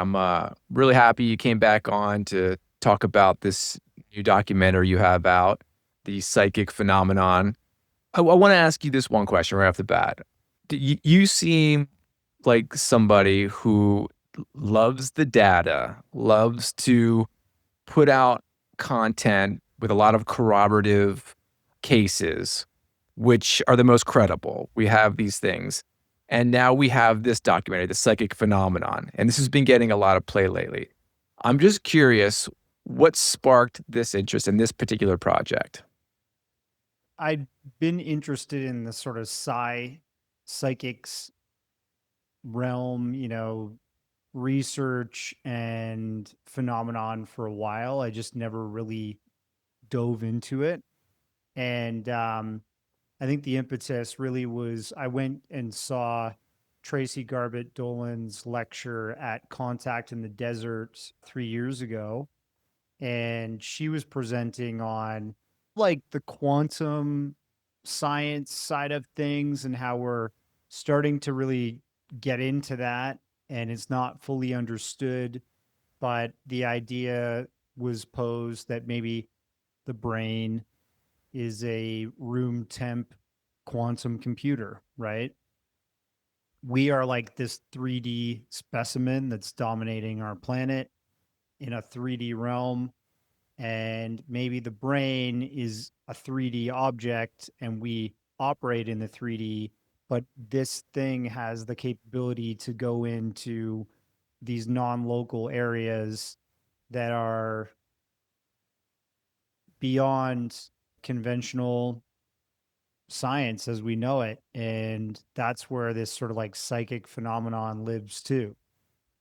I'm really happy you came back on to talk about this new documentary you have out, the psychic phenomenon. I want to ask you this one question right off the bat. You seem like somebody who loves the data, loves to put out content with a lot of corroborative cases, which are the most credible. We have these things. And now we have this documentary, The Psychic Phenomenon. And this has been getting a lot of play lately. I'm just curious, what sparked this interest in this particular project? I'd been interested in the sort of psychics realm, research and phenomenon for a while. I just never really dove into it. And I think the impetus really was I went and saw Tracy Garbett Dolan's lecture at Contact in the Desert 3 years ago. And she was presenting on like the quantum science side of things and how we're starting to really get into that and it's not fully understood, but the idea was posed that maybe the brain is a room temp quantum computer, right? We are like this 3D specimen that's dominating our planet in a 3D realm, and maybe the brain is a 3D object and we operate in the 3D, but this thing has the capability to go into these non-local areas that are beyond conventional science as we know it. And that's where this sort of like psychic phenomenon lives too.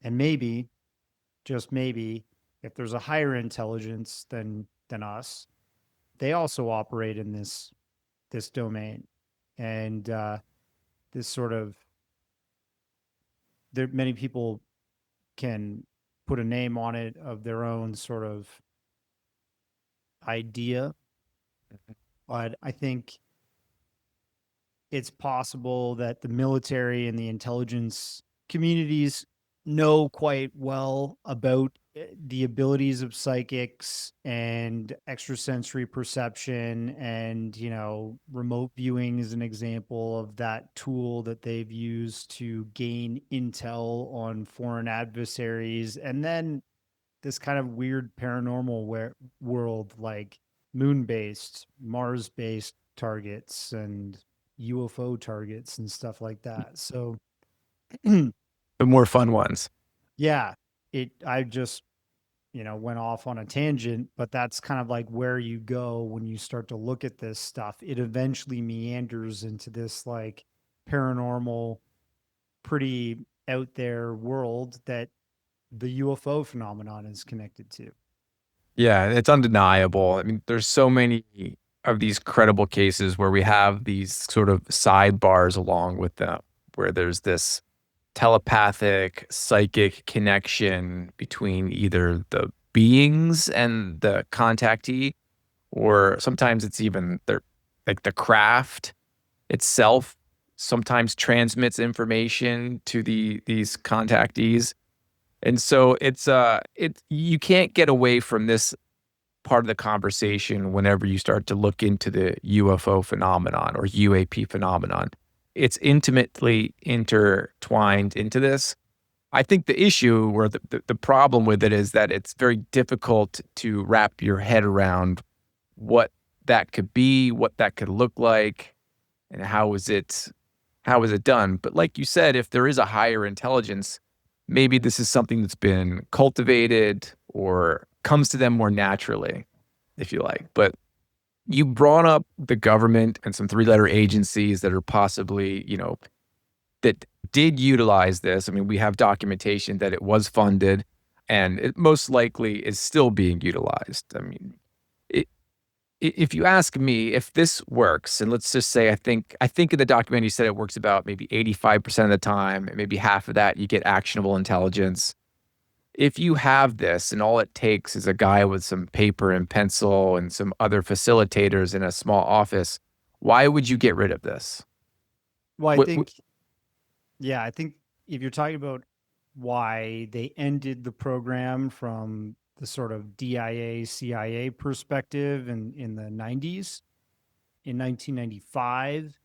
And maybe, just maybe, if there's a higher intelligence than us, they also operate in this domain. And this sort of there many people can put a name on it of their own sort of idea, but I think it's possible that the military and the intelligence communities know quite well about the abilities of psychics and extrasensory perception, and remote viewing is an example of that tool that they've used to gain intel on foreign adversaries. And then this kind of weird paranormal world like moon based, Mars based targets and UFO targets and stuff like that. So, The more fun ones. yeah, I just, went off on a tangent, but that's kind of like where you go when you start to look at this stuff. It eventually meanders into this like paranormal, pretty out there world that the UFO phenomenon is connected to. Yeah, it's undeniable. I mean, there's so many of these credible cases where we have these sort of sidebars along with them, where there's this telepathic, psychic connection between either the beings and the contactee, or sometimes it's even like the craft itself sometimes transmits information to these contactees. And so it you can't get away from this part of the conversation whenever you start to look into the UFO phenomenon or UAP phenomenon. It's intimately intertwined into this. I think the issue or the problem with it is that it's very difficult to wrap your head around what that could be, what that could look like, and how is it done. But like you said, if there is a higher intelligence, maybe this is something that's been cultivated or comes to them more naturally, if you like. But you brought up the government and some three-letter agencies that are possibly, that did utilize this. I mean, we have documentation that it was funded and it most likely is still being utilized. I mean, it, if you ask me if this works, and let's just say I think in the documentary you said it works about maybe 85% of the time, and maybe half of that you get actionable intelligence. If you have this and all it takes is a guy with some paper and pencil and some other facilitators in a small office, why would you get rid of this? Well, I What, think, yeah, I think if you're talking about why they ended the program from the sort of DIA CIA perspective in the 90s in 1995.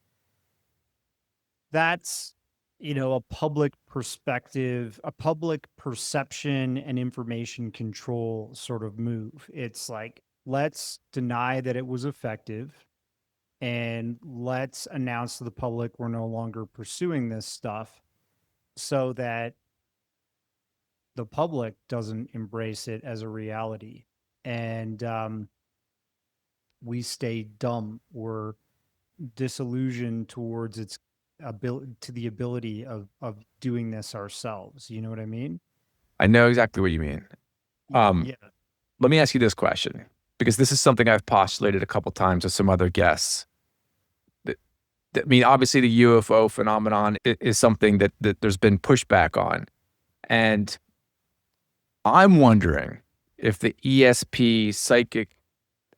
That's, a public perspective, a public perception and information control sort of move. It's like, let's deny that it was effective and let's announce to the public we're no longer pursuing this stuff so that the public doesn't embrace it as a reality. And we stay dumb. We're disillusioned towards its ability to the ability of doing this ourselves. You know what I mean? I know exactly what you mean. Um, Yeah. Let me ask you this question, because this is something I've postulated a couple times with some other guests. That, I mean, obviously, the UFO phenomenon is something that there's been pushback on. And I'm wondering if the ESP psychic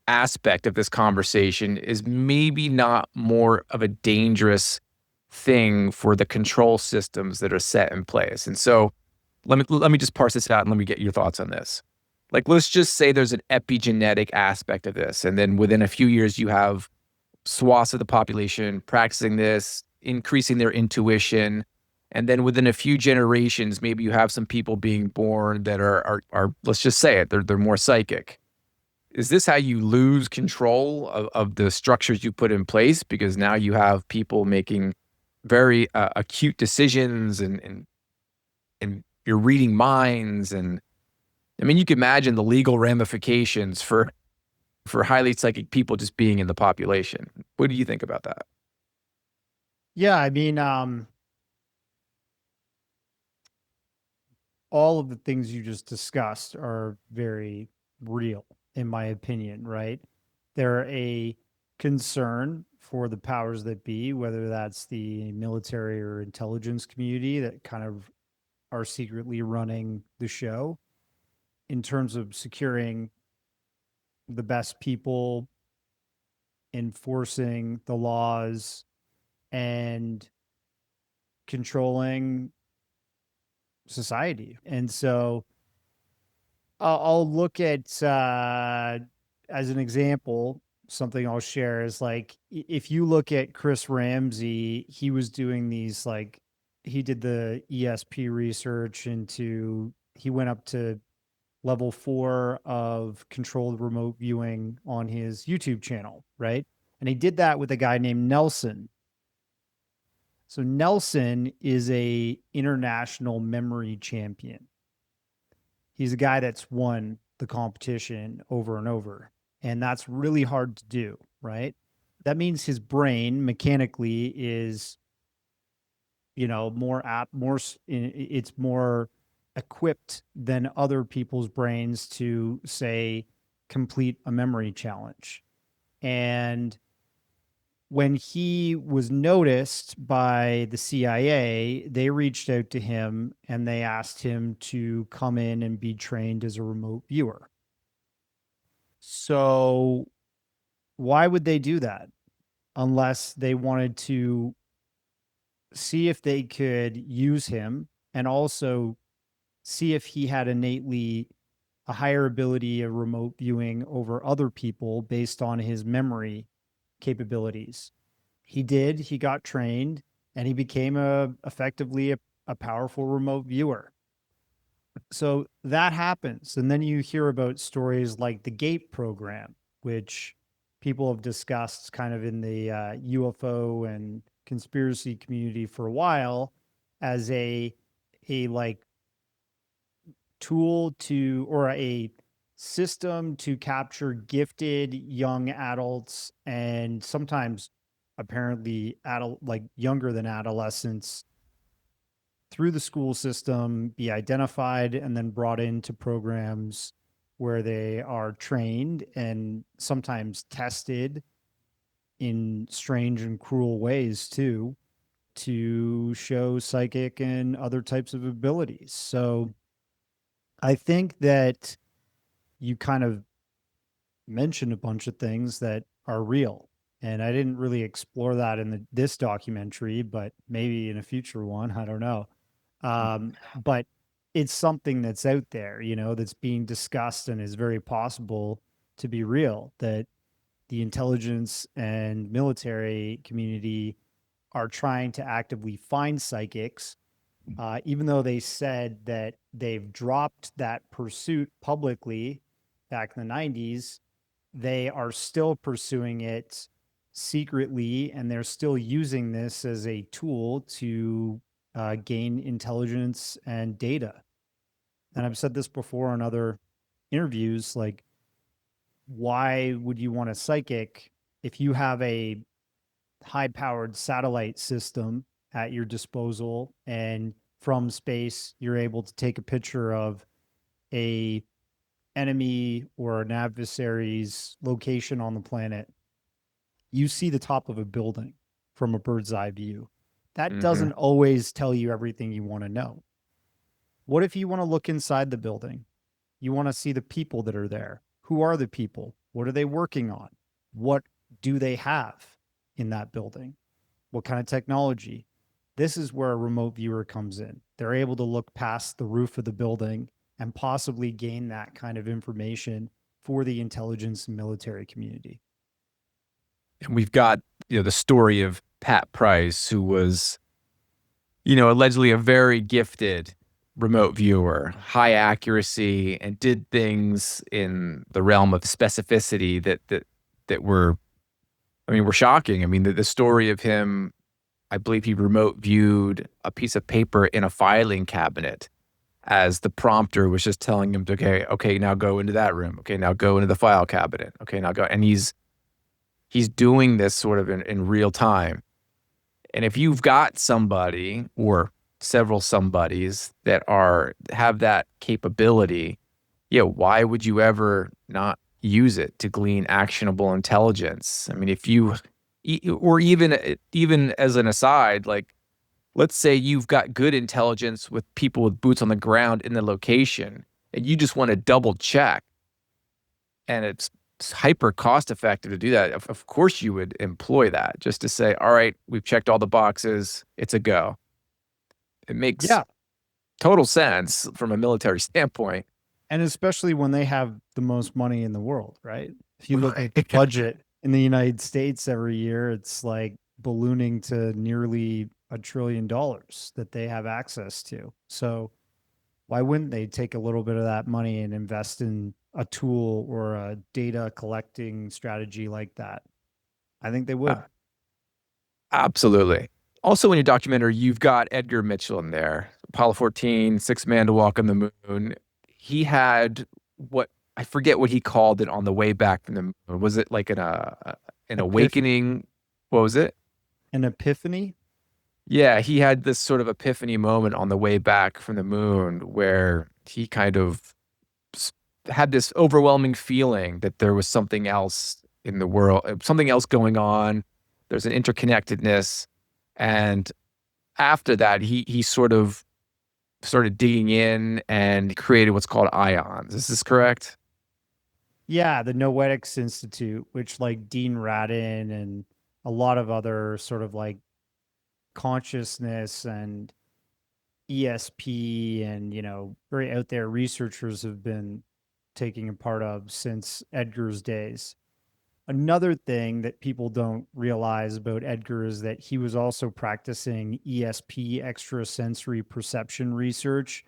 aspect of this conversation is maybe not more of a dangerous thing for the control systems that are set in place. And so let me just parse this out and let me get your thoughts on this. Like, let's just say there's an epigenetic aspect of this, and then within a few years you have swaths of the population practicing this, increasing their intuition. And then within a few generations, maybe you have some people being born that are let's just say it, they're more psychic. Is this how you lose control of the structures you put in place? Because now you have people making very acute decisions, and you're reading minds. And I mean, you can imagine the legal ramifications for highly psychic people just being in the population. What do you think about that? Yeah. I mean, all of the things you just discussed are very real, in my opinion, right? They're a concern for the powers that be, whether that's the military or intelligence community that kind of are secretly running the show in terms of securing the best people, enforcing the laws, and controlling society. And so I'll look at, as an example, something I'll share is like, if you look at Chris Ramsey, he was doing these, like, he did the ESP research into, he went up to level 4 of controlled remote viewing on his YouTube channel, right? And he did that with a guy named Nelson. So Nelson is a international memory champion. He's a guy that's won the competition over and over, and that's really hard to do, right? That means his brain mechanically is, more apt, it's more equipped than other people's brains to, say, complete a memory challenge. And when he was noticed by the CIA, they reached out to him and they asked him to come in and be trained as a remote viewer. So, why would they do that unless they wanted to see if they could use him and also see if he had innately a higher ability of remote viewing over other people based on his memory capabilities? He did. He got trained and he became effectively a powerful remote viewer. So that happens. And then you hear about stories like the GATE program, which people have discussed kind of in the UFO and conspiracy community for a while as a like tool to, or a system to capture gifted young adults and sometimes apparently like younger than adolescents through the school system, be identified and then brought into programs where they are trained and sometimes tested in strange and cruel ways too, to show psychic and other types of abilities. So I think that you kind of mentioned a bunch of things that are real. And I didn't really explore that in this documentary, but maybe in a future one, I don't know. But it's something that's out there, that's being discussed and is very possible to be real, that the intelligence and military community are trying to actively find psychics, even though they said that they've dropped that pursuit publicly back in the 90s. They are still pursuing it secretly, and they're still using this as a tool to gain intelligence and data. And I've said this before in other interviews, like, why would you want a psychic if you have a high powered satellite system at your disposal, and from space you're able to take a picture of a enemy or an adversary's location on the planet? You see the top of a building from a bird's eye view. That Hmm. doesn't always tell you everything you want to know. What if you want to look inside the building? You want to see the people that are there. Who are the people? What are they working on? What do they have in that building? What kind of technology? This is where a remote viewer comes in. They're able to look past the roof of the building and possibly gain that kind of information for the intelligence and military community. And we've got, the story of Pat Price, who was, allegedly a very gifted remote viewer, high accuracy, and did things in the realm of specificity that were, I mean, were shocking. I mean, the story of him, I believe he remote viewed a piece of paper in a filing cabinet as the prompter was just telling him to, okay, now go into that room. Okay, now go into the file cabinet. Okay, now go. And he's doing this sort of in real time. And if you've got somebody or several somebodies that have that capability, yeah, why would you ever not use it to glean actionable intelligence? I mean, if you or even as an aside, like, let's say you've got good intelligence with people with boots on the ground in the location, and you just want to double check, and it's hyper cost effective to do that. Of course, you would employ that just to say, all right, we've checked all the boxes, it's a go. It makes Yeah. total sense from a military standpoint. And especially when they have the most money in the world, right? If you look at the Right. budget in the United States every year, it's like ballooning to nearly $1 trillion that they have access to. So why wouldn't they take a little bit of that money and invest in a tool or a data collecting strategy like that? I think they Uh, would. Absolutely. Also, in your documentary, you've got Edgar Mitchell in there, Apollo 14, sixth man to walk on the moon. He had what I forget what he called it on the way back from the moon. Was it like an Epiph- awakening? What was it? an epiphany? Yeah, he had this sort of epiphany moment on the way back from the moon where he kind of s- had this overwhelming feeling that there was something else in the world, something else going on. There's an interconnectedness. And after that, he sort of started digging in and created what's called ions. Is this correct? Yeah, the Noetics Institute, which like Dean Radin and a lot of other sort of like consciousness and ESP and, very out there researchers have been taking a part of since Edgar's days. Another thing that people don't realize about Edgar is that he was also practicing ESP, extrasensory perception research,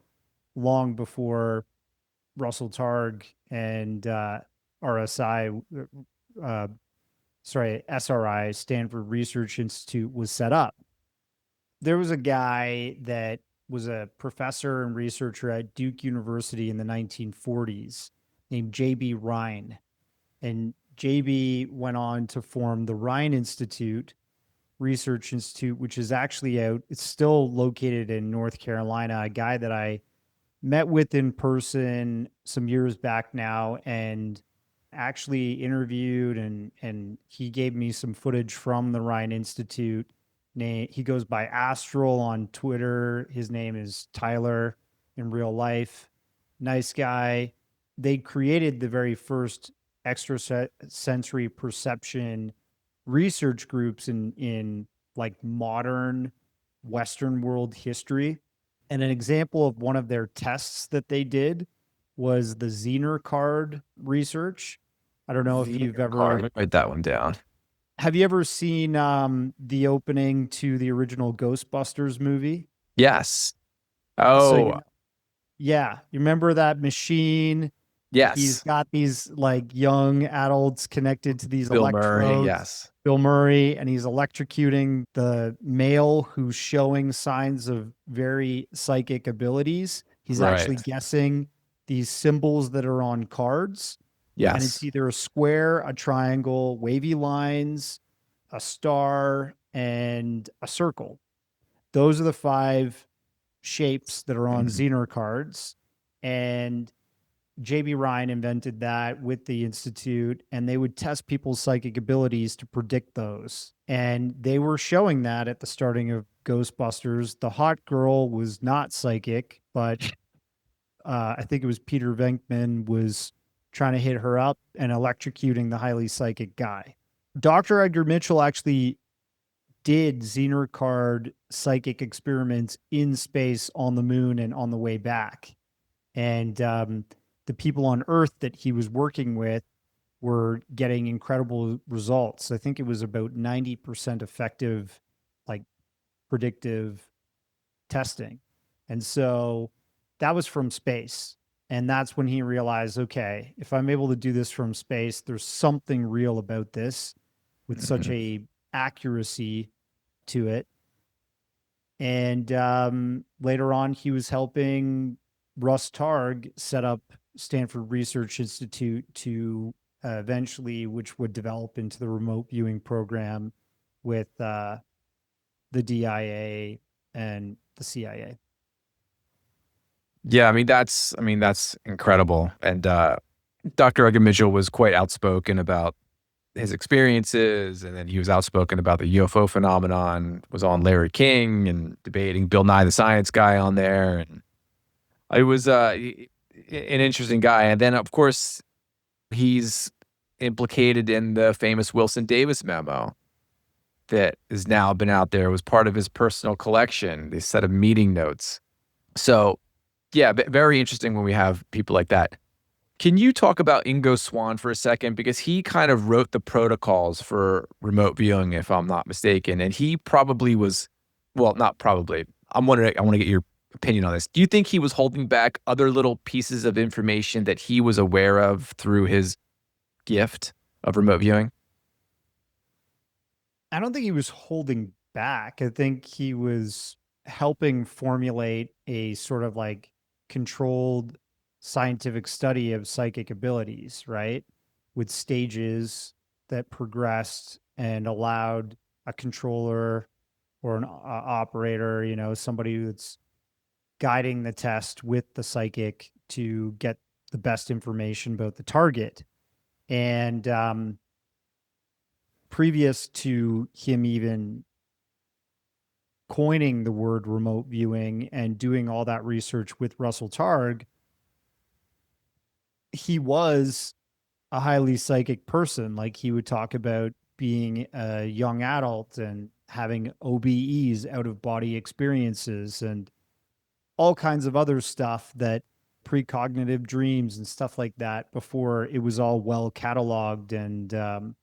long before Russell Targ and RSI, uh, sorry, SRI, Stanford Research Institute, was set up. There was a guy that was a professor and researcher at Duke University in the 1940s named J.B. Rhine. And JB went on to form the Rhine Institute Research Institute, which is actually out. It's still located in North Carolina. A guy that I met with in person some years back now and actually interviewed, and he gave me some footage from the Rhine Institute. He goes by Astral on Twitter. His name is Tyler in real life. Nice guy. They created the very first extrasensory perception research groups in like modern Western world history. And an example of one of their tests that they did was the Zener card research. I don't know if you've Xener card. ever Let me write that one down. have you ever seen the opening to the original Ghostbusters movie? Yes. So Oh, yeah, you remember that machine? He's yes. got these like young adults connected to these Bill Murray. electrodes. Yes. Bill Murray, and he's electrocuting the male who's showing signs of very psychic abilities. He's actually Right. guessing these symbols that are on cards, and it's Yes. either a square, a triangle, wavy lines, a star, and a circle. Those are the five shapes that are on Mhm. Zener cards. And JB Ryan invented that with the Institute, and they would test people's psychic abilities to predict those. And they were showing that at the starting of Ghostbusters. The hot girl was not psychic, but I think it was Peter Venkman was trying to hit her up and electrocuting the highly psychic guy. Dr. Edgar Mitchell actually did Zener card psychic experiments in space on the moon and on the way back. And the people on Earth that he was working with were getting incredible results. I think it was about 90% effective, like predictive testing. And so that was from space. And that's when he realized, okay, if I'm able to do this from space, there's something real about this with such Mhm. a accuracy to it. And later on, he was helping Russ Targ set up Stanford Research Institute to eventually, which would develop into the remote viewing program with the DIA and the CIA. Yeah, I mean that's incredible. And Dr. Edgar Mitchell was quite outspoken about his experiences, and then he was outspoken about the UFO phenomenon, was on Larry King and debating Bill Nye the Science Guy on there. And it was an interesting guy. And then of course he's implicated in the famous Wilson Davis memo that has now been out there. It was part of his personal collection, this set of meeting notes. So yeah, very interesting when we have people like that. Can you talk about Ingo Swann for a second? Because he kind of wrote the protocols for remote viewing, if I'm not mistaken. And he probably was, well, not probably. I want to get your opinion on this. Do you think he was holding back other little pieces of information that he was aware of through his gift of remote viewing? I don't think he was holding back. I think he was helping formulate a sort of like controlled scientific study of psychic abilities, right? With stages that progressed and allowed a controller or an operator, somebody that's guiding the test with the psychic to get the best information about the target. And previous to him even coining the word remote viewing and doing all that research with Russell Targ, he was a highly psychic person. Like he would talk about being a young adult and having OBEs, out of body experiences, and all kinds of other stuff that precognitive dreams and stuff like that before it was all well cataloged and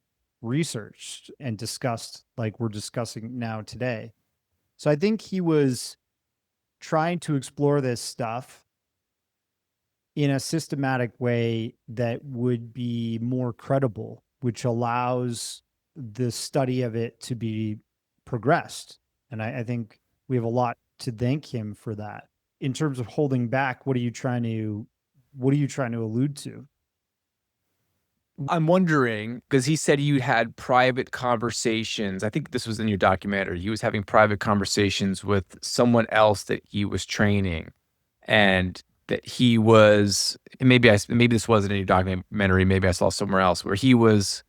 researched and discussed like we're discussing now today. So I think he was trying to explore this stuff in a systematic way that would be more credible, which allows the study of it to be progressed. And I think we have a lot to thank him for that. In terms of holding back, what are you trying to allude to? I'm wondering because he said you had private conversations. I think this was in your documentary. He was having private conversations with someone else that he was training, and that he was maybe this wasn't in your documentary. Maybe I saw somewhere else where he was.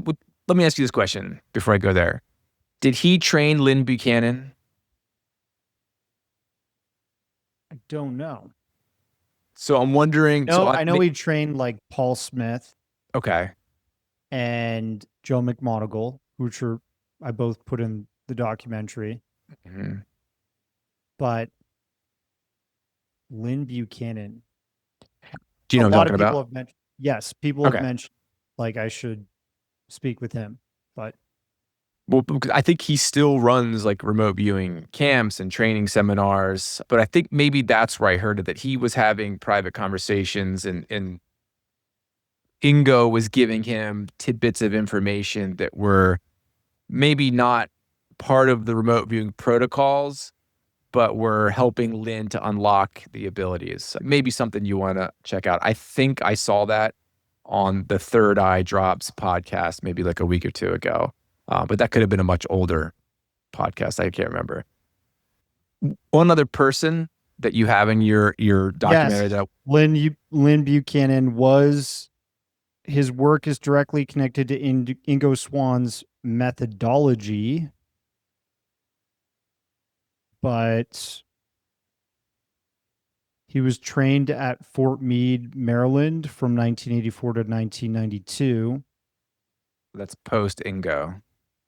Let me ask you this question before I go there. Did he train Lynn Buchanan? I don't know. So I'm wondering. No, I know he trained like Paul Smith Okay. and Joe McMoneagle, which are I both put in the documentary. Mhm. but Lynn Buchanan, Do you a know what I'm lot talking of people about? have mentioned, yes, people have Okay. mentioned like I should speak with him, but Well, because I think he still runs like remote viewing camps and training seminars, but I think maybe that's where I heard it, that he was having private conversations and Ingo was giving him tidbits of information that were maybe not part of the remote viewing protocols, but were helping Lynn to unlock the abilities. Maybe something you want to check out. I think I saw that on the Third Eye Drops podcast, maybe like a week or two ago. But that could have been a much older podcast. I can't remember. One other person that you have in your documentary yes, that Lynn Buchanan was his work is directly connected to Ingo Swann's methodology, but he was trained at Fort Meade, Maryland from 1984 to 1992. that's post Ingo.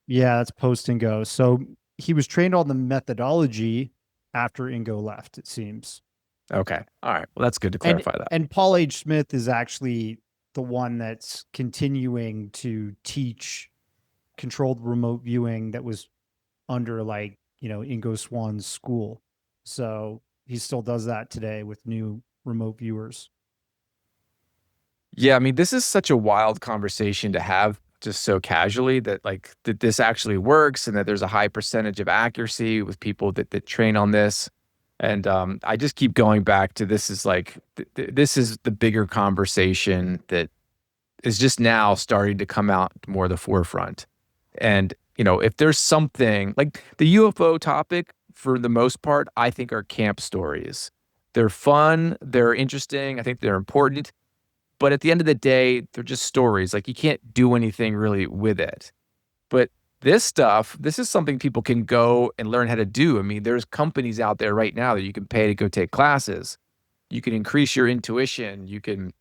Yeah, that's post Ingo. So he was trained on the methodology after Ingo left, it seems. Okay. All right. Well, that's good to And clarify that. and Paul H. Smith is actually the one that's continuing to teach controlled remote viewing that was under like, Ingo Swann's school. So he still does that today with new remote viewers. Yeah, I mean, this is such a wild conversation to have just so casually, that like that this actually works and that there's a high percentage of accuracy with people that train on this. And I just keep going back to, this is like this is the bigger conversation that is just now starting to come out more the forefront. And if there's something like the UFO topic, for the most part, I think are camp stories. They're fun, they're interesting, I think they're important, but at the end of the day, they're just stories. Like, you can't do anything really with it. But this stuff, this is something people can go and learn how to do. I mean, there's companies out there right now that you can pay to go take classes. You can increase your intuition. You can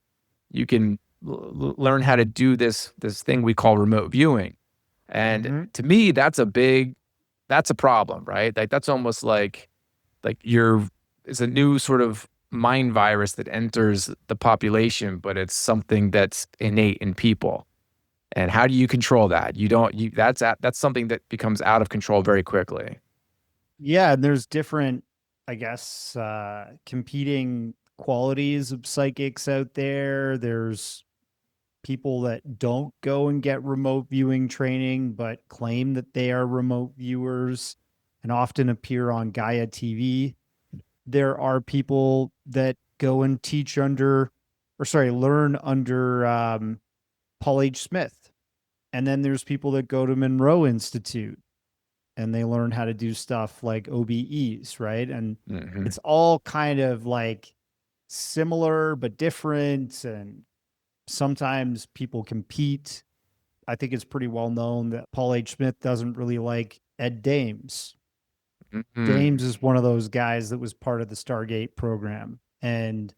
learn how to do this thing we call remote viewing. And Mm-hmm. to me, that's a problem, right? Like, that's almost like it's a new sort of mind virus that enters the population, but it's something that's innate in people. And how do you control that? You don't you that's something that becomes out of control very quickly. Yeah, and there's different, I guess, competing qualities of psychics out there. There's people that don't go and get remote viewing training, but claim that they are remote viewers and often appear on Gaia TV. There are people that go and teach under, or sorry, learn under Paul H. Smith. And then there's people that go to Monroe Institute and they learn how to do stuff like OBEs, right? And Hmm. it's all kind of like similar but different. And sometimes people compete. I think it's pretty well known that Paul H. Smith doesn't really like Ed Dames. Dames Hmm. is one of those guys that was part of the Stargate program and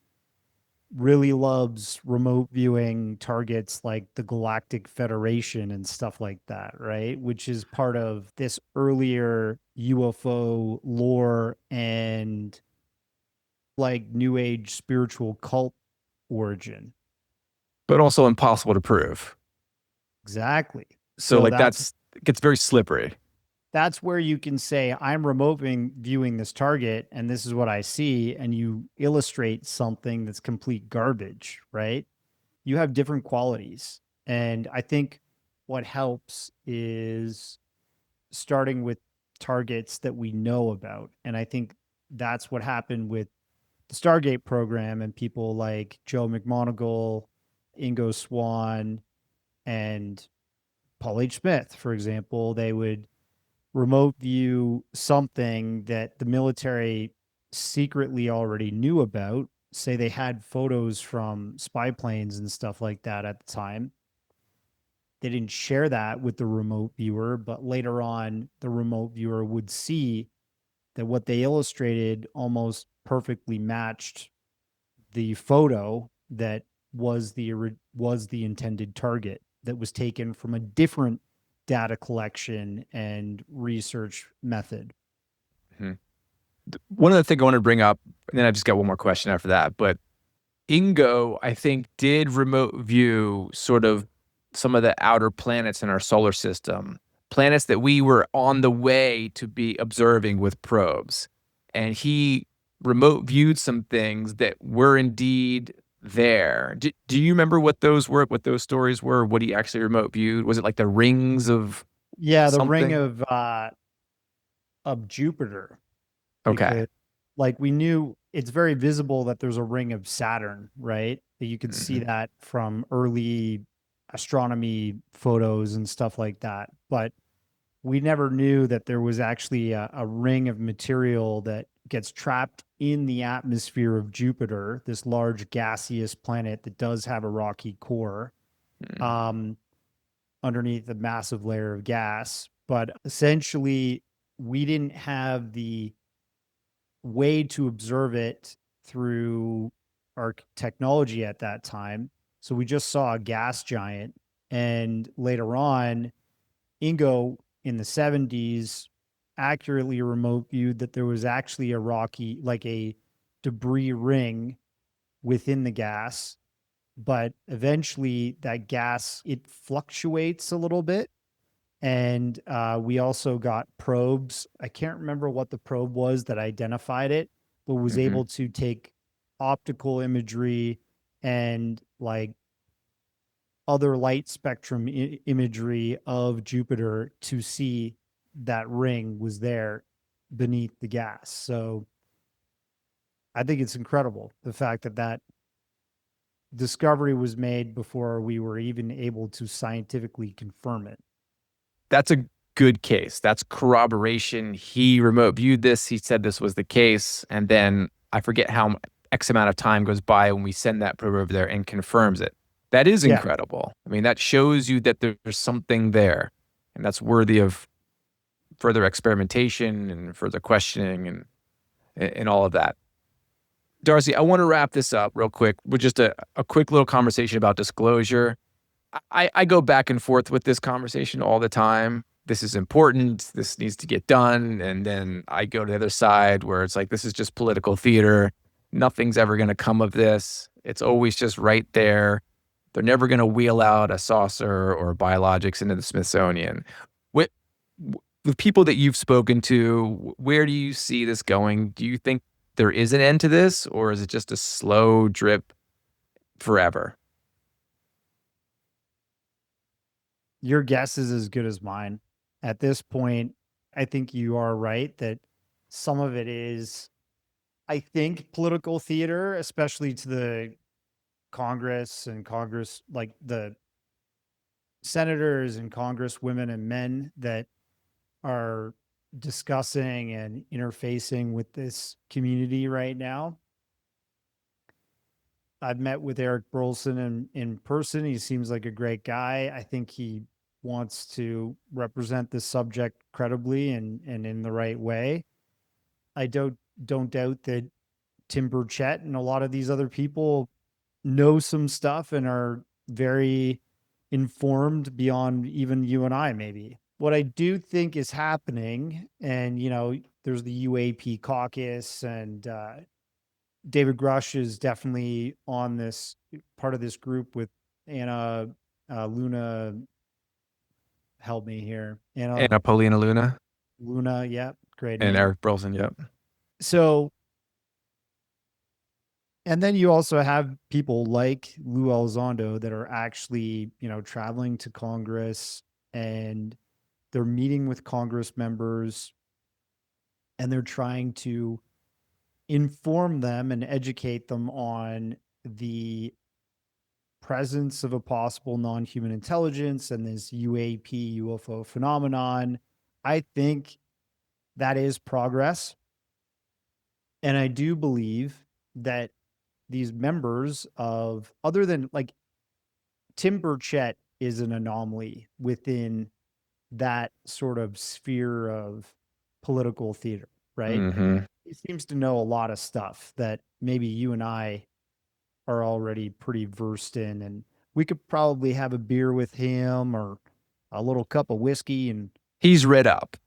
really loves remote viewing targets like the Galactic Federation and stuff like that, right? Which is part of this earlier UFO lore and like new age spiritual cult origin. But also impossible to prove. Exactly. So So like that's it gets very slippery. that's where you can say I'm remote viewing this target and this is what I see, and you illustrate something that's complete garbage, right? You have different qualities. And I think what helps is starting with targets that we know about. And I think that's what happened with the Stargate program and people like Joe McMoneagle, Ingo Swann, and Paul H. Smith, for example. They would remote view something that the military secretly already knew about. Say they had photos from spy planes and stuff like that at the time. They didn't share that with the remote viewer, but later on, the remote viewer would see that what they illustrated almost perfectly matched the photo that was the intended target that was taken from a different data collection and research method. Mhm. One of the things I want to bring up, and then I just got one more question after that, but Ingo, I think, did remote view sort of some of the outer planets in our solar system, planets that we were on the way to be observing with probes. And he remote viewed some things that were indeed there. Do you remember what those were, what those stories were, what he actually remote viewed? Was it like the rings of Yeah, the ring something? of Jupiter, Okay. because like we knew it's very visible that there's a ring of Saturn, right? You could see Hmm. that from early astronomy photos and stuff like that. But we never knew that there was actually a ring of material that gets trapped in the atmosphere of Jupiter, this large gaseous planet that does have a rocky core, um, underneath a massive layer of gas. But essentially, we didn't have the way to observe it through our technology at that time. So we just saw a gas giant. And later on, Ingo in the 70s accurately remote viewed that there was actually a rocky, like a debris ring within the gas. But eventually, that gas, it fluctuates a little bit. And we also got probes. I can't remember what the probe was that identified it, but was Hmm. able to take optical imagery and like other light spectrum imagery of Jupiter to see that ring was there beneath the gas. So I think it's incredible the fact that that discovery was made before we were even able to scientifically confirm it. That's a good case. That's corroboration. He remote viewed this. He said this was the case. And then I forget how X amount of time goes by when we send that probe over there and confirms it. That is Yeah. incredible. I mean, that shows you that there's something there and that's worthy of further experimentation and further questioning and all of that. Darcy, I want to wrap this up real quick with just a quick little conversation about disclosure. I go back and forth with this conversation all the time. This is important. This needs to get done. And then I go to the other side where it's like, this is just political theater. Nothing's ever going to come of this. It's always just right there. They're never going to wheel out a saucer or biologics into the Smithsonian. What, the people that you've spoken to, where do you see this going? Do you think there is an end to this, or is it just a slow drip forever? Your guess is as good as mine. At this point, I think you are right that some of it is, I think, political theater, especially to the Congress and Congress, like the senators and congresswomen and men that are discussing and interfacing with this community right now. I've met with Eric Burlson in person. He seems like a great guy. I think he wants to represent this subject credibly and in the right way. I don't doubt that Tim Burchett and a lot of these other people know some stuff and are very informed beyond even you and I, maybe. What I do think is happening, and there's the UAP caucus, and David Grush is definitely on this part of this group with Anna Luna. Help me here, Anna Anna Paulina Luna Luna. Yeah, great and name. Eric Burlson. Yep. So, and then you also have people like Lou Elizondo that are actually, traveling to Congress, and they're meeting with Congress members, and they're trying to inform them and educate them on the presence of a possible non-human intelligence and this UAP UFO phenomenon. I think that is progress. And I do believe that these members of, other than like Tim Burchett, is an anomaly within that sort of sphere of political theater, right? Hmm. He seems to know a lot of stuff that maybe you and I are already pretty versed in. And we could probably have a beer with him or a little cup of whiskey. And He's read up.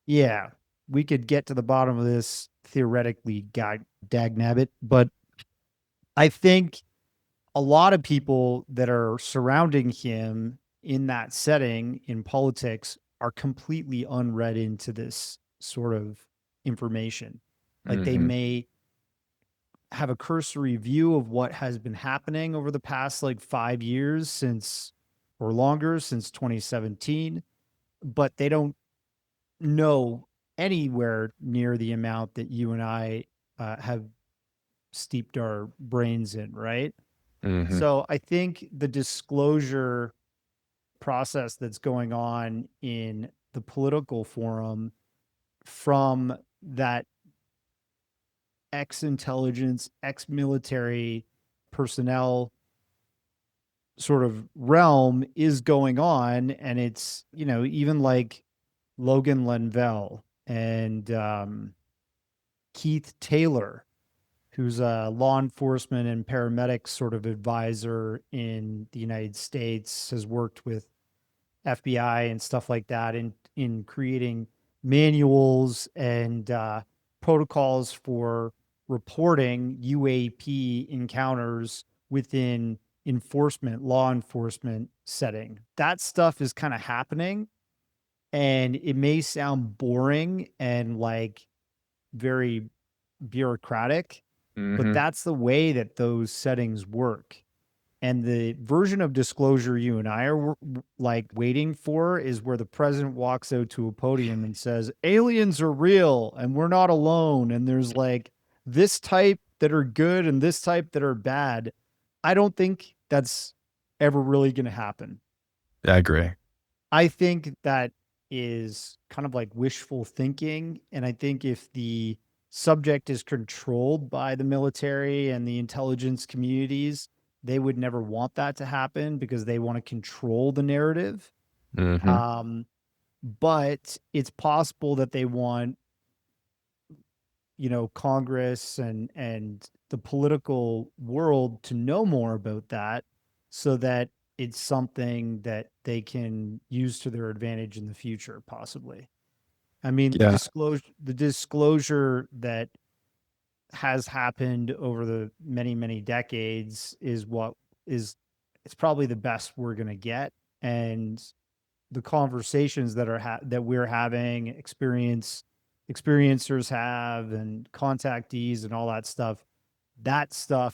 yeah, we could get to the bottom of this theoretically dag nabbit, but I think a lot of people that are surrounding him in that setting in politics are completely unread into this sort of information. Like they Mm-hmm. may have a cursory view of what has been happening over the past like 5 years since or longer since 2017, but they don't know anywhere near the amount that you and I have steeped our brains in, right? Mm-hmm. So I think the disclosure process that's going on in the political forum from that ex intelligence, ex military personnel sort of realm is going on. And it's, even like Logan Lenvell and Keith Taylor, who's a law enforcement and paramedic sort of advisor in the United States, has worked with FBI and stuff like that in creating manuals and protocols for reporting UAP encounters within law enforcement setting. That stuff is kind of happening, and it may sound boring and like very bureaucratic, but Mm-hmm. that's the way that those settings work. And the version of disclosure you and I are like waiting for is where the president walks out to a podium and says, aliens are real and we're not alone. And there's like this type that are good and this type that are bad. I don't think that's ever really going to happen. I agree. I think that is kind of like wishful thinking. And I think if the subject is controlled by the military and the intelligence communities, they would never want that to happen because they want to control the narrative. Mm-hmm. Um, but it's possible that they want, Congress and the political world to know more about that so that it's something that they can use to their advantage in the future, possibly. I mean, Yeah. the disclosure that has happened over the many, many decades is what is it's probably the best we're going to get. And the conversations that we're having, experiencers have, and contactees and all that stuff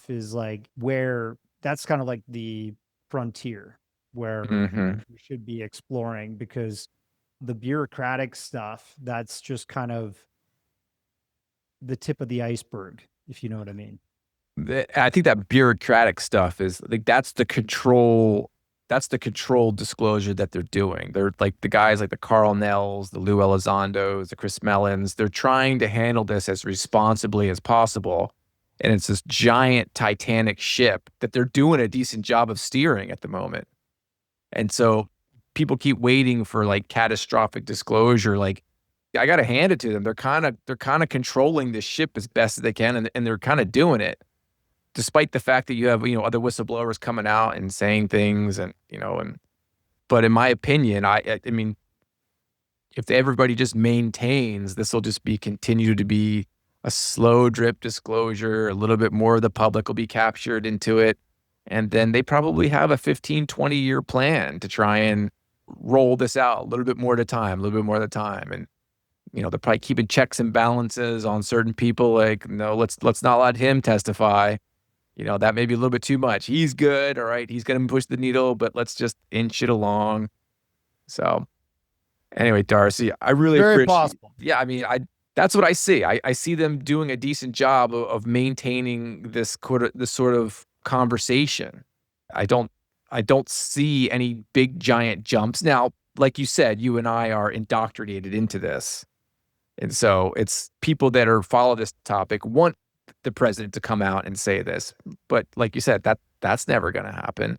is like where that's kind of like the frontier where Mm-hmm. we should be exploring, because the bureaucratic stuff, that's just kind of the tip of the iceberg, if you know what I mean. I think that bureaucratic stuff is like that's the control. That's the controlled disclosure that they're doing. They're like the guys like the Carl Nells, the Lou Elizondos, the Chris Mellons. They're trying to handle this as responsibly as possible. And it's this giant Titanic ship that they're doing a decent job of steering at the moment. And so people keep waiting for like catastrophic disclosure. Like I got to hand it to them. They're kind of controlling this ship as best as they can, and they're kind of doing it despite the fact that you have, other whistleblowers coming out and saying things but in my opinion, I mean, if everybody just maintains, this will just be continue to be a slow drip disclosure. A little bit more of the public will be captured into it. And then they probably have a 15, 20-year plan to try and roll this out a little bit more at a time, a little bit more at a time. And, they're probably keeping checks and balances on certain people. Like, no, let's not let him testify. That may be a little bit too much. He's good. All right. He's going to push the needle, but let's just inch it along. So anyway, Darcy, I really Very appreciate, possible. yeah, I mean, that's what I see. I see them doing a decent job of maintaining this sort of conversation. I don't, I don't see any big giant jumps. Now, like you said, you and I are indoctrinated into this. And so it's people that follow this topic want the president to come out and say this. But like you said, that's never going to happen.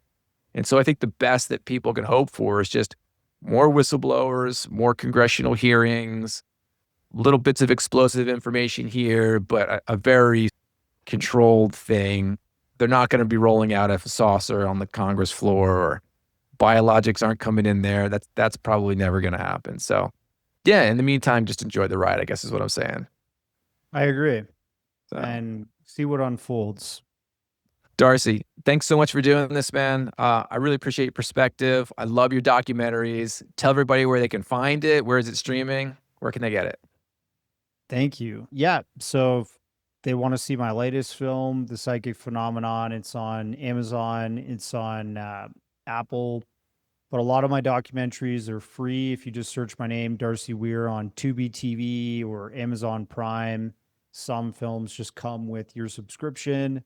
And so I think the best that people can hope for is just more whistleblowers, more congressional hearings, little bits of explosive information here, but a very controlled thing. They're not going to be rolling out a saucer on the Congress floor, or biologics aren't coming in there. That's probably never going to happen. So yeah, in the meantime, just enjoy the ride, I guess is what I'm saying. I agree. So, And see what unfolds. Darcy, thanks so much for doing this, man. I really appreciate your perspective. I love your documentaries. Tell everybody where they can find it. Where is it streaming? Where can they get it? Thank you. Yeah. So if they want to see my latest film, The Psychic Phenomenon, it's on Amazon, it's on Apple. But a lot of my documentaries are free if you just search my name, Darcy Weir, on Tubi TV or Amazon Prime. Some films just come with your subscription.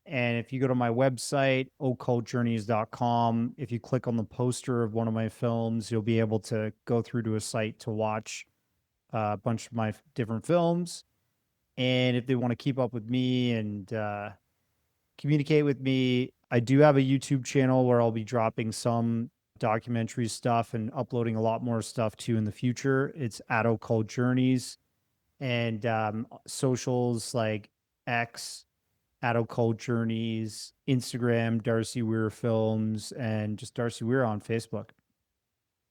And if you go to my website, occultjourneys.com, if you click on the poster of one of my films, you'll be able to go through to a site to watch a bunch of my different films. And if they want to keep up with me and communicate with me, I do have a YouTube channel where I'll be dropping some documentary stuff and uploading a lot more stuff too in the future. It's at Occult Journeys, and socials like X at Occult Journeys, Instagram, Darcy Weir Films, and just Darcy Weir on Facebook.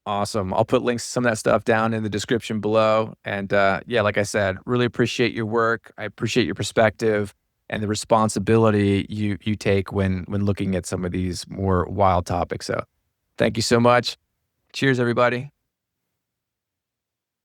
Awesome. I'll put links to some of that stuff down in the description below. And yeah, like I said, really appreciate your work. I appreciate your perspective and the responsibility you take when looking at some of these more wild topics. So thank you so much. Cheers, everybody.